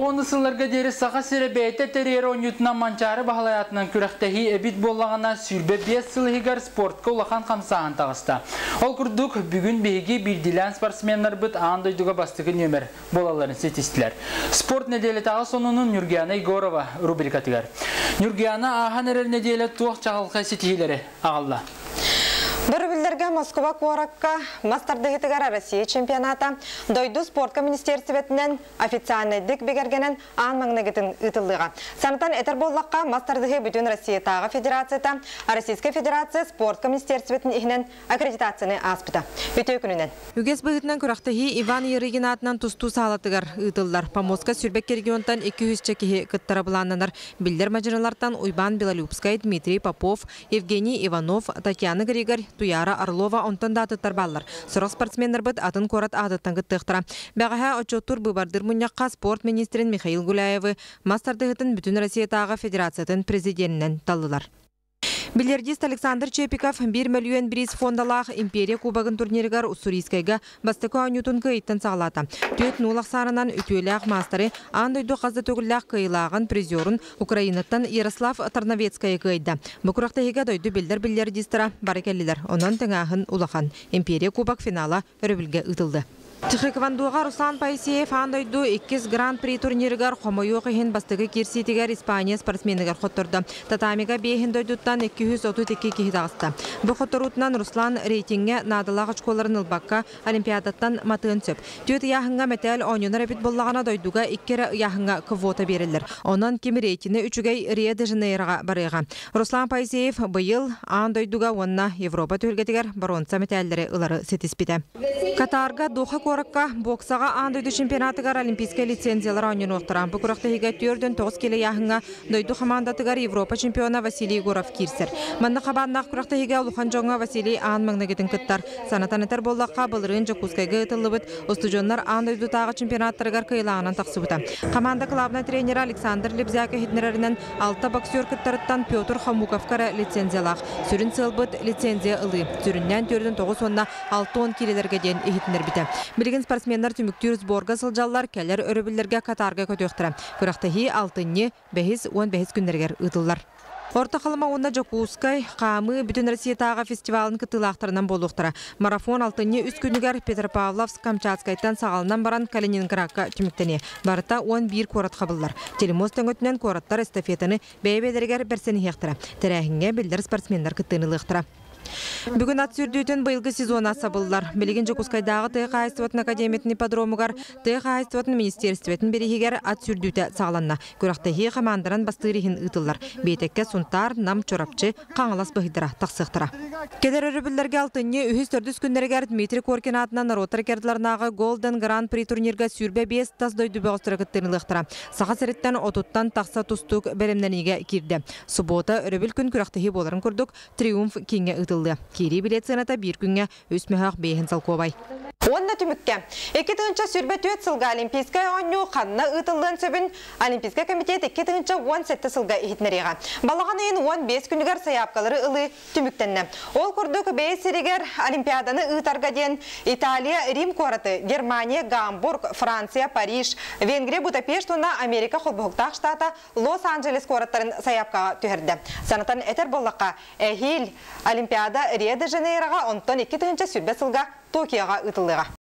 Тоғын ысыларға дері сақа серебейті терер ойнютынан манчары бағалаятынан күрәқтәхи әбит болағына сүрбе 5 сылығығар спортқа олақан қамсаған тағыста. Ол күрдік бүгін бейге білділән спортсменлар бұд аңдойдуға бастығы нөмір болаларын сетістілер. Спорт неделі тағы сонының Нюргияна Егорова рубрикатығар. Нюргияна аған әрер неделі туақ чағылға сетихилері ағалла. Бір білдерге Москва Қуараққа мастардығытығар Россия чемпионата дойду спортқа министерсіветінен официальныйдік бегергенен аң маңнығытын ұтылыға. Санатан әтір боллаққа мастардығы бүтін Россия тағы федерацията, Российская федерация спортқа министерсіветінің ихінен аккредитацияны аспыта. Өте күнінен. Үгес бұғытынан күрақтығы Иван Ерегин атынан тұсту салатығар ұтылдар. Помоска сүрбек регионтан 200 чекеге күттара бұланынар. Білдер мажыналардан Уйбан Белолюбскай, Дмитрий Попов, Евгений Иванов, Татьяна Григор, Туяра Орлова онтан да аттар баллар. Сұрық спортсменлер бұд атын корат адыттан күттіқтіра. Бәғаға отчоттур бұбардыр мұняққа спорт министрин Михаил Гуляевы мастардығытын бүтін Россиятағы федерациятын президентінен талылар. Бильярдист Александр Чепиков 1 миллион бриз фондалақ империя кубагын турнирігар Уссурийскайга бастықы анютын күйттен сағалата. 4-0 сарынан үтуеліғ мастары андойду қазды төгіліғ күйілағын призерын Украинаттан Ярослав Тарновецкая күйді. Бұқырақтығыға дойду білдер бильярдистера барекелілер. Онан тәңағын улақан. Империя кубак финала өрібілге ұтылды. Тихиквандуға Руслан Пайсеев андойду 2 гран-при турнирігар қомойу қиын бастығы керсетігер Испания спортсменігер қоттырды. Татамиға бейхін дойдуттан 232 кехі дағысты. Бұл қоттырутынан Руслан рейтинге надылағы чколарын ұлбаққа олимпиадаттан матығын сөп. Төт яғынға мәтәл ойыныр әбіт боллағына дойдуға 2 яғынға квота берілдір. Онан кемі рейтині 3-гей Рио-де-Жанейроға барыға. Руслан Пайсеев бұйыл андойдуға онына Европа төлгетігер баронса мәтәлдері ұлары сетіспеді. Катарға Доха Қорыққа боксаға андойды чемпионатығар олимпийская лицензиялар ойнын оқтыран. Бұқырақтығыға 4-9 келі яғынға дойду командатығар Европа чемпиона Василий Егоров кирсер. Манны қабаннақ құрақтығыға Лухан жоңа Василий аң маңнығытын күттар. Санатанетер боллаққа бұлырын Жакускайға ұтылы бұд, ұстыжонлар андойду тағы чемпионаттарығар кыйлағынан тақсы бұта. Команда клабна тренері Александр Лебзяка хетнерерінен 6 боксер күттарыттан Петр Хамуковкара лицензиялақ. Сүрін сыл бұд лицензия ылы. Сүріннен 4-9 сонна 6-10 келелерге ден ехетнер біті. Білген спортсменлар түміктер сборға сылжалар кәлер өрібілерге Катарға көтөқтірі. Күрақтахи 6-5-10 күндергер ұтылар. Орта қалыма онна Жакускай қамы бүтін Россиятағы фестивалын кытылақтарынан болуқтыра. Марафон 6-3 күнігер Петропавловск Камчатскайттан сағалынан баран Калининградқа түміктене. Барыта 11 корат қабылдар. Телемостан өтінен кораттар эстафетаны бәйбедергер берсені хектіра. Тәрәхінге білдер спортсменлар кыттынылықтыра. Бүгін ат сүрдейтін бұйылғы сезона сабылдар. Білген Жакускайдағы Тыға Айстыватын академиятын ипподромығар, Тыға Айстыватын министерстветін берегегер ат сүрдейті сағаланна. Көрақтағы командаран бастырығын ұтылар. Бейтекке сұнтар, нам чорапчы, қаңылас бұғыдыра, тақсықтыра. Кедер өрібілдерге алтынне үхіз төрдіс күндерігер Дмитрий Коркин атынан ротар керділернағы Golden Grand Prix турнирға сүрбе 5 тас дойды бұғыстыры күттірініліктіра. Саға сәреттен отуттан тақса тұстық бәрімненеге кирді. Субота өрібіл күн күрақтығы боларын күрдік, триумф кеңе Кири билет сыната бір күнге өсмеғақ бейхін салқобай. Онна түмікке. 2-тіңінші сүрбе 4 сылға олимпийская ойну қанна ұтылдың сөбін олимпийская комитет 2-тіңінші 17 сылға ехітнеріға. Балаған үйін 15 күнігер саяпқалары ұлы түміктенні. Ол күрдік бейсерігер олимпиаданы ұтарға ден Италия, Рим қораты, Германия, Гамбург, Франция, Париж, Венгрия, Будапешт, ona Америка қолбұқтақ штата Лос-Анджелес қораттарын саяпқаға түхірді. Санатан әтер боллаққа әхил олимпиада Рио-де-Жанейроға онтон 2-тіңінші сүрбе сылға Токиоға ұтылыға.